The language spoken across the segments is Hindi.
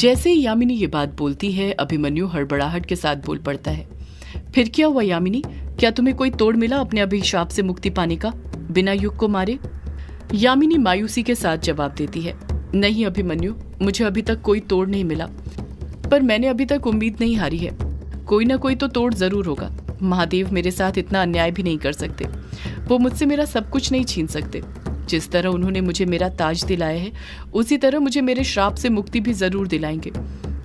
जैसे ही यामिनी ये बात बोलती है, अभिमन्यु हड़बड़ाहट के साथ बोल पड़ता है। फिर क्या हुआ यामिनी? क्या तुम्हें कोई तोड़ मिला अपने अभिशाप से मुक्ति पाने का, बिना युग को मारे? यामिनी मायूसी के साथ जवाब देती है, नहीं अभिमन्यु, मुझे अभी तक कोई तोड़ नहीं मिला, पर मैंने अभी तक उम्मीद नहीं हारी है। कोई ना कोई तो तोड़ जरूर होगा। महादेव मेरे साथ इतना अन्याय भी नहीं कर सकते। वो मुझसे मेरा सब कुछ नहीं छीन सकते। जिस तरह उन्होंने मुझे मेरा ताज दिलाया है, उसी तरह मुझे मेरे श्राप से मुक्ति भी जरूर दिलाएंगे।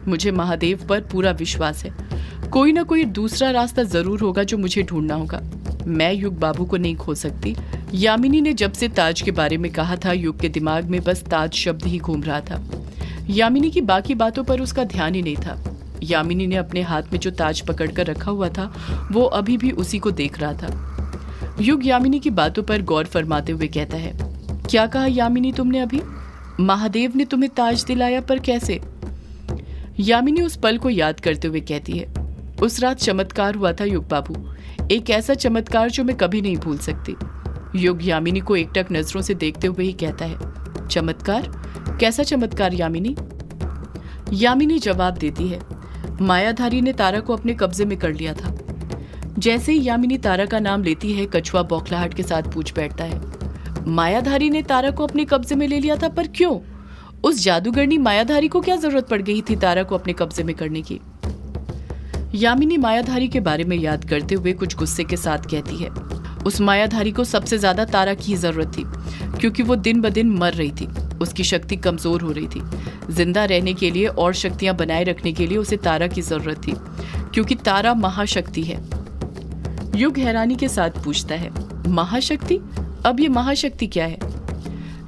मुझे महादेव पर पूरा विश्वास है। कोई ना कोई दूसरा रास्ता जरूर होगा जो मुझे ढूंढना होगा। मैं युग बाबू को नहीं खो सकती। यामिनी ने जब से ताज के बारे में कहा था, युग के दिमाग में बस ताज शब्द ही घूम रहा था। यामिनी की बाकी बातों पर उसका ध्यान ही नहीं था। यामिनी ने अपने हाथ में जो ताज पकड़कर रखा हुआ था, वो अभी भी उसी को देख रहा था। युग यामिनी की बातों पर गौर फरमाते हुए कहता है, क्या कहा यामिनी तुमने अभी? महादेव ने तुम्हें ताज दिलाया, पर कैसे? यामिनी उस पल को याद करते हुए कहती है, उस रात चमत्कार हुआ था युग बाबू, एक ऐसा चमत्कार जो मैं कभी नहीं भूल सकती। युग यामिनी को एकटक नजरों से देखते हुए ही कहता है, चमत्कार? कैसा चमत्कार यामिनी? यामिनी जवाब देती है, मायाधारी ने तारा को अपने कब्जे में कर लिया था। जैसे ही यामिनी तारा का नाम लेती है, कछुआ बौखलाहट के साथ पूछ बैठता है, मायाधारी ने तारा को अपने कब्जे में ले लिया था, पर क्यों? उस जादूगरनी मायाधारी को क्या जरूरत पड़ गई थी तारा को अपने कब्जे में करने की? यामिनी मायाधारी के बारे में याद करते हुए कुछ गुस्से के साथ कहती है, उस मायाधारी को सबसे ज्यादा तारा की जरूरत थी, क्योंकि वो दिन ब दिन मर रही थी। उसकी शक्ति कमजोर हो रही थी। जिंदा रहने के लिए और शक्तियां बनाए रखने के लिए उसे तारा की जरूरत थी, क्योंकि तारा महाशक्ति है। युग हैरानी के साथ पूछता है, महाशक्ति? अब ये महाशक्ति क्या है?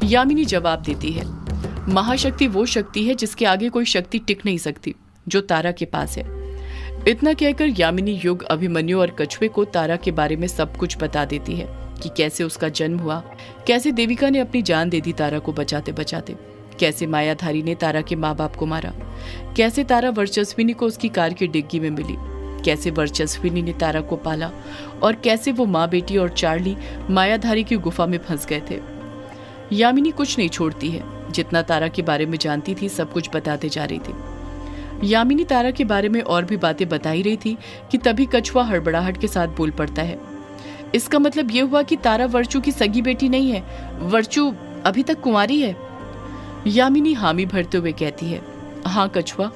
यामिनी जवाब देती है, महाशक्ति वो शक्ति है जिसके आगे कोई शक्ति टिक नहीं सकती, जो तारा के पास है। इतना कहकर यामिनी युग, अभिमन्यु और कछुए को तारा के बारे में सब कुछ बता देती है कि कैसे उसका जन्म हुआ, कैसे देविका ने अपनी जान दे दी तारा को बचाते बचाते, कैसे मायाधारी ने तारा के माँ बाप को मारा, कैसे तारा वर्चस्विनी को उसकी कार की डिग्गी में मिली, कैसे वर्चस्विनी ने तारा को पाला, और कैसे वो माँ बेटी और चार्ली मायाधारी की गुफा में फंस गए थे। यामिनी कुछ नहीं छोड़ती है। जितना तारा के बारे में जानती थी सब कुछ बताते जा रही थी। यामिनी तारा के बारे में और भी बातें बता ही रही थी कि तभी कछुआ हड़बड़ाहट के साथ बोल पड़ता है, इसका मतलब ये हुआ कि तारा वर्चू की सगी बेटी नहीं है, वर्चू अभी तक कुंवारी है? यामिनी हामी भरते हुए कहती है, हाँ कछुआ,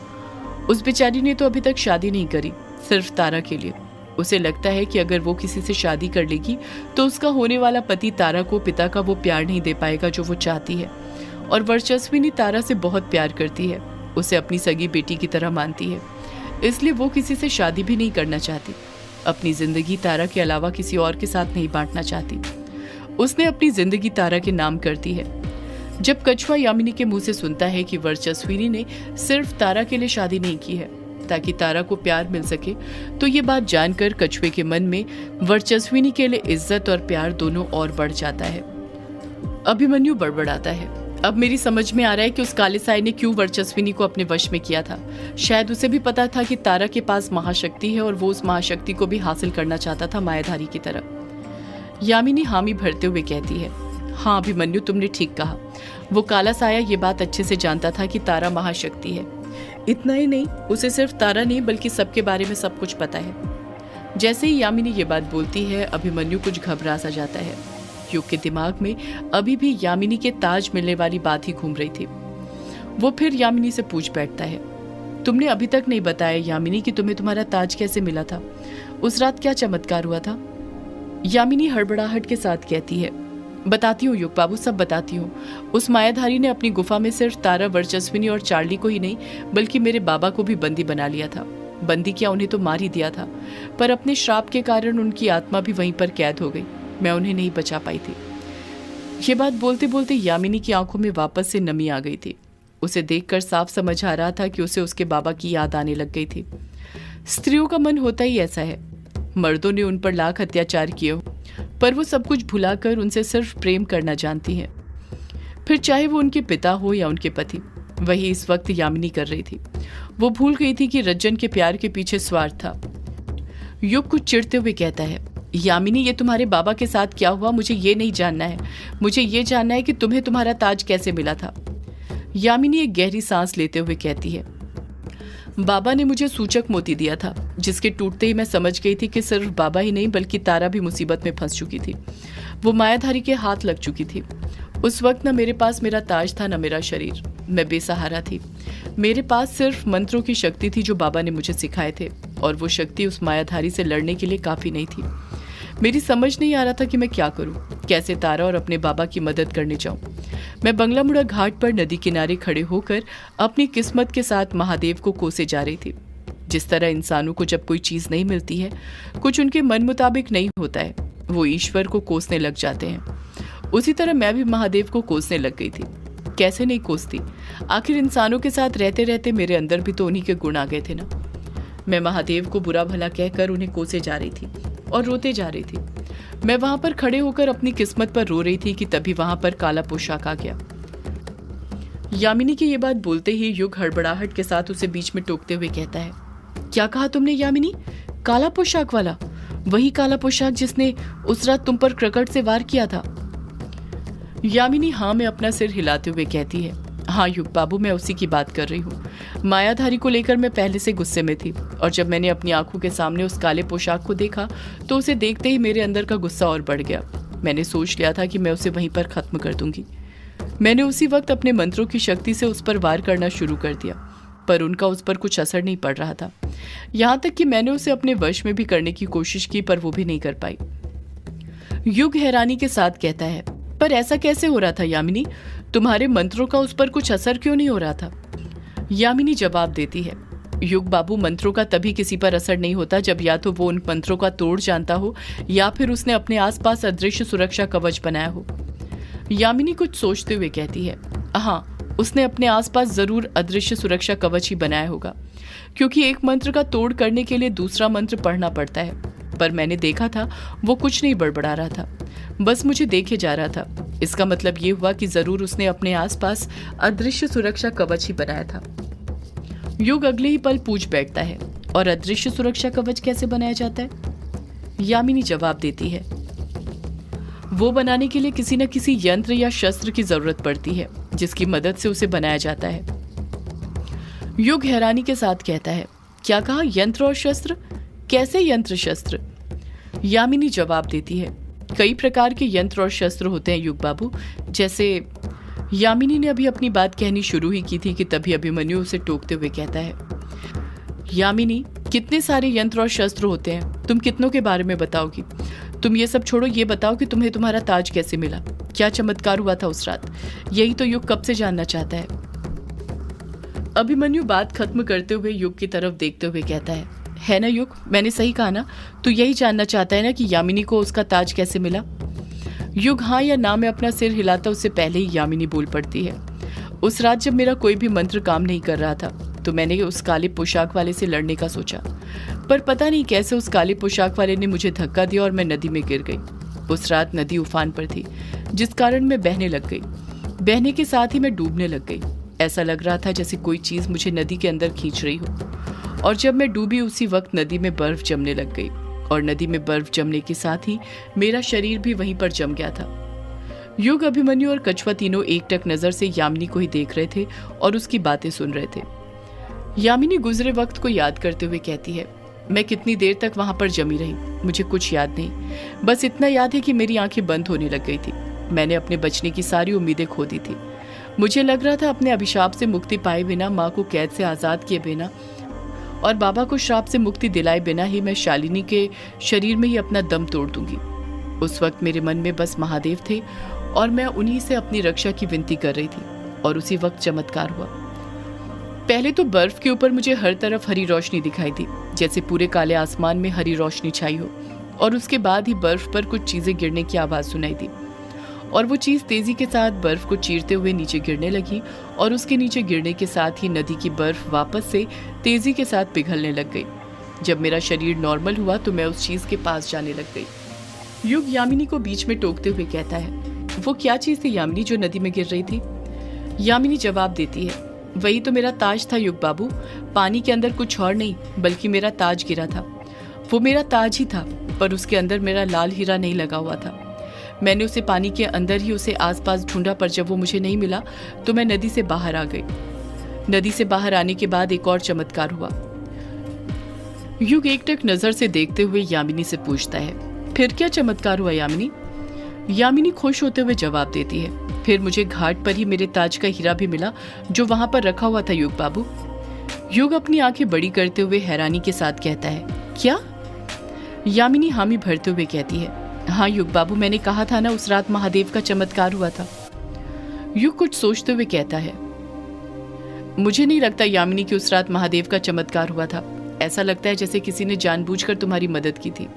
उस बेचारी ने तो अभी तक शादी नहीं करी, सिर्फ तारा के लिए। उसे लगता है कि अगर वो किसी से शादी कर लेगी तो उसका होने वाला पति तारा को पिता का वो प्यार नहीं दे पाएगा जो वो चाहती है। और वर्चस्विनी तारा से बहुत प्यार करती है, उसे अपनी सगी बेटी की तरह मानती है, इसलिए वो किसी से शादी भी नहीं करना चाहती। अपनी जिंदगी तारा के अलावा किसी और के साथ नहीं बांटना चाहती। उसने अपनी जिंदगी तारा के नाम कर दी है। जब कछुआ यामिनी के मुंह से सुनता है कि वर्चस्विनी ने सिर्फ तारा के लिए शादी नहीं की है ताकि तारा को प्यार मिल सके, तो ये बात जानकर कछुए के मन में वर्चस्विनी के लिए इज्जत और प्यार दोनों और बढ़ जाता है। अभिमन्यु बड़बड़ाता है, अब मेरी समझ में आ रहा है कि उस काले साई ने क्यों वर्चस्विनी को अपने वश में किया था। शायद उसे भी पता था कि तारा के पास महाशक्ति है और वो उस महाशक्ति को भी हासिल करना चाहता था मायाधारी की तरह। यामिनी हामी भरते हुए कहती है, हाँ अभिमन्यु, तुमने ठीक कहा। वो काला साया ये बात अच्छे से जानता था कि तारा महाशक्ति है। इतना ही नहीं, उसे सिर्फ तारा नहीं बल्कि सबके बारे में सब कुछ पता है। जैसे ही यामिनी ये बात बोलती है, अभिमन्यु कुछ घबरा सा जाता है। युग के दिमाग में अभी भी यामिनी के ताज मिलने वाली बात ही घूम रही थी। वो फिर यामिनी से पूछ बैठता है, तुमने अभी तक नहीं बताया यामिनी कि तुम्हें तुम्हारा ताज कैसे मिला था? उस रात क्या चमत्कार हुआ था? यामिनी हड़बड़ाहट के साथ कहती है, बताती हूँ युग बाबू, सब बताती हूँ। उस मायाधारी ने अपनी गुफा में सिर्फ तारा, वर्चस्विनी और चार्ली को ही नहीं बल्कि मेरे बाबा को भी बंदी बना लिया था। बंदी क्या, उन्हें तो मार ही दिया था, पर अपने श्राप के कारण उनकी आत्मा भी वहीं पर कैद हो गई। मैं उन्हें नहीं बचा पाई थी। ये बात बोलते बोलते यामिनी की आंखों में वापस से नमी आ गई थी। उसे देखकर साफ समझ आ रहा था कि उसे उसके बाबा की याद आने लग गई थी। स्त्रियों का मन होता ही ऐसा है। मर्दों ने उन पर लाख अत्याचार किए हो, पर वो सब कुछ भुलाकर उनसे सिर्फ प्रेम करना जानती हैं। फिर चाहे वो उनके पिता हो या उनके पति। वही इस वक्त यामिनी कर रही थी। वो भूल गई थी कि रज्जन के प्यार के पीछे स्वार्थ था। युग कुछ चिढ़ते हुए कहता है, यामिनी, ये तुम्हारे बाबा के साथ क्या हुआ मुझे ये नहीं जानना है। मुझे ये जानना है कि तुम्हें तुम्हारा ताज कैसे मिला था। यामिनी एक गहरी सांस लेते हुए कहती है, बाबा ने मुझे सूचक मोती दिया था, जिसके टूटते ही मैं समझ गई थी कि सिर्फ बाबा ही नहीं बल्कि तारा भी मुसीबत में फंस चुकी थी। वो मायाधारी के हाथ लग चुकी थी। उस वक्त न मेरे पास मेरा ताज था, न मेरा शरीर। मैं बेसहारा थी। मेरे पास सिर्फ मंत्रों की शक्ति थी जो बाबा ने मुझे सिखाए थे, और वो शक्ति उस मायाधारी से लड़ने के लिए काफी नहीं थी। मेरी समझ नहीं आ रहा था कि मैं क्या करूं, कैसे तारा और अपने बाबा की मदद करने जाऊं। मैं बंगला मुड़ा घाट पर नदी किनारे खड़े होकर अपनी किस्मत के साथ महादेव को कोसे जा रही थी। जिस तरह इंसानों को जब कोई चीज नहीं मिलती है, कुछ उनके मन मुताबिक नहीं होता है, वो ईश्वर को कोसने लग जाते हैं। उसी तरह मैं भी महादेव को कोसने लग गई थी। कैसे नहीं कोसती, आखिर इंसानों के साथ रहते रहते मेरे अंदर भी तो उन्हीं के गुण आ गए थे ना। मैं महादेव को बुरा भला कहकर उन्हें कोसे जा रही थी और रोते जा रही थी। मैं वहां पर खड़े होकर अपनी किस्मत पर रो रही थी कि तभी वहां पर काला पोशाक आ गया। यामिनी की ये बात बोलते ही युग हड़बड़ाहट के साथ उसे बीच में टोकते हुए कहता है, क्या कहा तुमने यामिनी? काला पोशाक वाला? वही काला पोशाक जिसने उस रात तुम पर क्रकट से वार किया था? यामिनी हाँ में अपना सिर हिलाते हुए कहती है, हाँ युग बाबू, मैं उसी की बात कर रही हूँ। मायाधारी को लेकर मैं पहले से गुस्से में थी, और जब मैंने अपनी आंखों के सामने उस काले पोशाक को देखा तो उसे देखते ही मेरे अंदर का गुस्सा और बढ़ गया। मैंने सोच लिया था कि मैं उसे वहीं पर खत्म कर दूंगी। मैंने उसी वक्त अपने मंत्रों की शक्ति से उस पर वार करना शुरू कर दिया, पर उनका उस पर कुछ असर नहीं पड़ रहा था। यहाँ तक कि मैंने उसे अपने वश में भी करने की कोशिश की, पर वो भी नहीं कर पाई। युग हैरानी के साथ कहता है, पर ऐसा कैसे हो रहा था यामिनी? तुम्हारे मंत्रों का उस पर कुछ असर क्यों नहीं हो रहा था? यामिनी जवाब देती है, युग बाबू, मंत्रों का तभी किसी पर असर नहीं होता जब या तो वो उन मंत्रों का तोड़ जानता हो या फिर उसने अपने आसपास अदृश्य सुरक्षा कवच बनाया हो। यामिनी कुछ सोचते हुए कहती है, हाँ, उसने अपने आसपास जरूर अदृश्य सुरक्षा कवच ही बनाया होगा, क्योंकि एक मंत्र का तोड़ करने के लिए दूसरा मंत्र पढ़ना पड़ता है। पर मैंने देखा था वो कुछ नहीं बड़बड़ा रहा था, बस मुझे देखे जा रहा था। इसका मतलब ये हुआ कि जरूर उसने अपने आसपास अदृश्य सुरक्षा कवच ही बनाया था। युग अगले ही पल पूछ बैठता है, और अदृश्य सुरक्षा कवच कैसे बनाया जाता है? यामिनी जवाब देती है, वो बनाने के लिए किसी न किसी यंत्र या शस्त्र की जरूरत पड़ती है, जिसकी मदद से उसे बनाया जाता है। युग हैरानी के साथ कहता है, क्या कहा? यंत्र और शस्त्र? कैसे यंत्र शस्त्र? यामिनी जवाब देती है, कई प्रकार के यंत्र और शस्त्र होते हैं युग बाबू। जैसे यामिनी ने अभी अपनी बात कहनी शुरू ही की थी कि तभी अभिमन्यु उसे टोकते हुए कहता है, यामिनी, कितने सारे यंत्र और शस्त्र होते हैं, तुम कितनों के बारे में बताओगी? तुम ये सब छोड़ो, ये बताओ कि तुम्हें तुम्हारा ताज कैसे मिला? क्या चमत्कार हुआ था उस रात? यही तो युग कब से जानना चाहता है। अभिमन्यु बात खत्म करते हुए युग की तरफ देखते हुए कहता है ना युग, मैंने सही कहा ना? तू यही जानना चाहता है ना कि यामिनी को उसका ताज कैसे मिला? युग हाँ या ना में अपना सिर हिलाता उससे पहले ही यामिनी बोल पड़ती है, उस रात जब मेरा कोई भी मंत्र काम नहीं कर रहा था तो मैंने उस काले पोशाक वाले से लड़ने का सोचा, पर पता नहीं कैसे उस काले पोशाक वाले ने मुझे धक्का दिया और मैं नदी में गिर गई। उस रात नदी उफान पर थी, जिस कारण मैं बहने लग गई। बहने के साथ ही मैं डूबने लग गई। ऐसा लग रहा था जैसे कोई चीज मुझे नदी के अंदर खींच रही हो, और जब मैं डूबी उसी वक्त नदी में बर्फ जमने लग गई, और नदी में बर्फ जमने के साथ ही मेरा शरीर भी वहीं पर जम गया था। युग, अभिमन्यु और कछुआ तीनों एकटक नजर से यामिनी को ही देख रहे थे और उसकी बातें सुन रहे थे। यामिनी गुजरे वक्त को याद करते हुए कहती है, मैं कितनी देर तक वहां पर जमी रही मुझे कुछ याद नहीं, बस इतना याद है कि मेरी आंखें बंद होने लग गई थी। मैंने अपने बचने की सारी उम्मीदें खो दी थी। मुझे लग रहा था अपने अभिशाप से मुक्ति पाए बिना, माँ को कैद से आजाद किए बिना और बाबा को श्राप से मुक्ति दिलाए बिना ही मैं शालिनी के शरीर में ही अपना दम तोड़ दूंगी। उस वक्त मेरे मन में बस महादेव थे और मैं उन्हीं से अपनी रक्षा की विनती कर रही थी, और उसी वक्त चमत्कार हुआ। पहले तो बर्फ के ऊपर मुझे हर तरफ हरी रोशनी दिखाई दी, जैसे पूरे काले आसमान में हरी रोशनी छाई हो, और उसके बाद ही बर्फ पर कुछ चीजें गिरने की आवाज सुनाई दी, और वो चीज तेजी के साथ बर्फ को चीरते हुए नीचे गिरने लगी, और उसके नीचे गिरने के साथ ही नदी की बर्फ वापस से तेजी के साथ पिघलने लग गई। जब मेरा शरीर नॉर्मल हुआ तो मैं उस चीज के पास जाने लग गई। युग यामिनी को बीच में टोकते हुए कहता है, वो क्या चीज थी यामिनी जो नदी में गिर रही थी? यामिनी जवाब देती है, वही तो मेरा ताज था युग बाबू। पानी के अंदर कुछ और नहीं बल्कि मेरा ताज गिरा था। वो मेरा ताज ही था, पर उसके अंदर मेरा लाल हीरा नहीं लगा हुआ था। मैंने उसे पानी के अंदर ही उसे आसपास ढूंढा, पर जब वो मुझे नहीं मिला तो मैं नदी से बाहर आ गई। नदी से बाहर आने के बाद एक और चमत्कार हुआ। युग एकटक नजर से देखते हुए यामिनी से पूछता है, फिर क्या चमत्कार हुआ यामिनी? यामिनी खुश होते हुए जवाब देती है, फिर मुझे घाट पर ही मेरे ताज का हीरा भी मिला जो वहां पर रखा हुआ था युग बाबू। युग अपनी आंखें बड़ी करते हुए हैरानी के साथ कहता है, क्या? यामिनी हामी भरते हुए कहती है, हाँ युग बाबू, मैंने कहा था ना उस रात महादेव का चमत्कार हुआ था। युग कुछ सोचते हुए कहता है, मुझे नहीं लगता यामिनी कि उस रात महादेव का चमत्कार हुआ था। ऐसा लगता है जैसे किसी ने जानबूझकर तुम्हारी मदद की थी।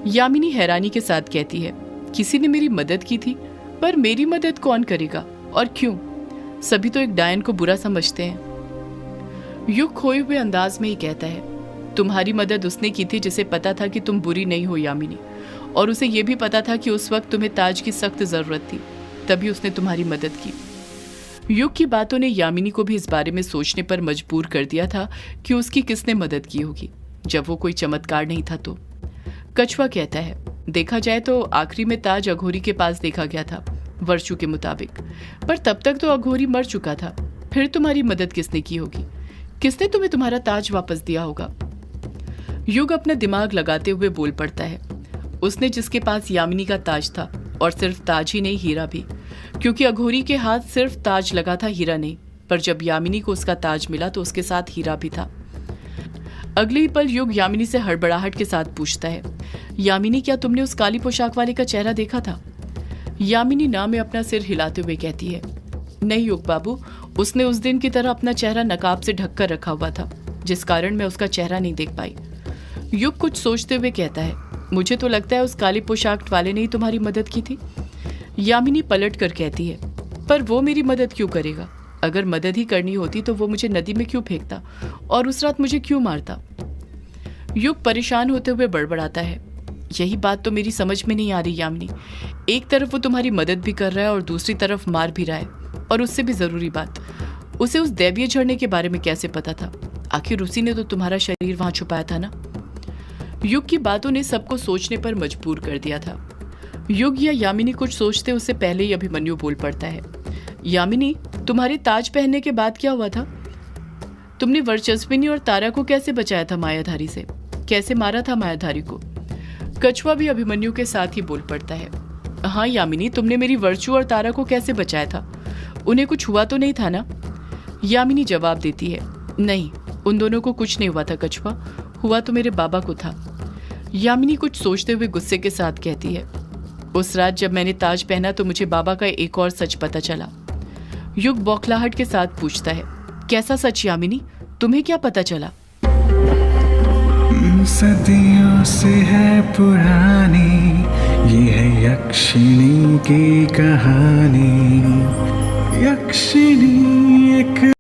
यामिनी हैरानी के साथ कहती है, किसी ने मेरी मदद की थी? पर मेरी मदद कौन करेगा और क्यों? सभी तो एक डायन को बुरा समझते हैं। युग खोए हुए अंदाज में ही कहता है, तुम्हारी मदद उसने की थी जिसे पता था कि तुम बुरी नहीं हो यामिनी, और उसे यह भी पता था कि उस वक्त तुम्हें ताज की सख्त जरूरत थी, तभी उसने तुम्हारी मदद की। युग की बातों ने यामिनी को भी इस बारे में सोचने पर मजबूर कर दिया था कि उसकी किसने मदद की होगी, जब वो कोई चमत्कार नहीं था तो। कछुआ कहता है, देखा जाए तो आखिरी में ताज अघोरी के पास देखा गया था वर्षु के मुताबिक, पर तब तक तो अघोरी मर चुका था। फिर तुम्हारी मदद किसने की होगी? किसने तुम्हें तुम्हारा ताज वापस दिया होगा? युग अपना दिमाग लगाते हुए बोल पड़ता है, उसने जिसके पास यामिनी का ताज था, और सिर्फ ताज ही नहीं हीरा भी, क्योंकि अघोरी के हाथ सिर्फ ताज लगा था, हीरा नहीं। पर जब यामिनी को उसका ताज मिला तो उसके साथ हीरा भी था। अगले ही पल युग यामिनी से हड़बड़ाहट के साथ पूछता है, यामिनी क्या तुमने उस काली पोशाक वाले का चेहरा देखा था? यामिनी ना में अपना सिर हिलाते हुए कहती है, नहीं युग बाबू, उसने उस दिन की तरह अपना चेहरा नकाब से ढक कर रखा हुआ था, जिस कारण मैं उसका चेहरा नहीं देख पाई। युग कुछ सोचते हुए कहता है, मुझे तो लगता है उस काली पोशाक वाले ने ही तुम्हारी मदद की थी। यामिनी पलट कर कहती है, पर वो मेरी मदद क्यों करेगा? अगर मदद ही करनी होती तो वो मुझे नदी में क्यों फेंकता और उस रात मुझे क्यों मारता? युग परेशान होते हुए बड़बड़ाता है, यही बात तो मेरी समझ में नहीं आ रही यामिनी। एक तरफ वो तुम्हारी मदद भी कर रहा है और दूसरी तरफ मार भी रहा है, और उससे भी जरूरी बात, उसे उस दैवीय झरने के बारे में कैसे पता था? आखिर उसी ने तो तुम्हारा शरीर वहां छुपाया था ना। युग की बातों ने सबको सोचने पर मजबूर कर दिया था। युग या यामिनी कुछ सोचते उससे पहले ही अभिमन्यु बोल पड़ता है, यामिनी, तुम्हारे ताज पहनने के बाद क्या हुआ था? तुमने वर्चस्विनी और तारा को कैसे बचाया था मायाधारी से? कैसे मारा था मायाधारी को? कछुआ भी अभिमन्यु के साथ ही बोल पड़ता है, हाँ यामिनी, तुमने मेरी वर्चू और तारा को कैसे बचाया था? उन्हें कुछ हुआ तो नहीं था ना? यामिनी जवाब देती है, नहीं, उन दोनों को कुछ नहीं हुआ था कछुआ, हुआ तो मेरे बाबा को था। यामिनी कुछ सोचते हुए गुस्से के साथ कहती है, उस रात जब मैंने ताज पहना तो मुझे बाबा का एक और सच पता चला। युग बौखलाहट के साथ पूछता है, कैसा सच यामिनी? तुम्हें क्या पता चला? सदियों से है पुरानी ये है यक्षिणी की कहानी। यक्षिणी एक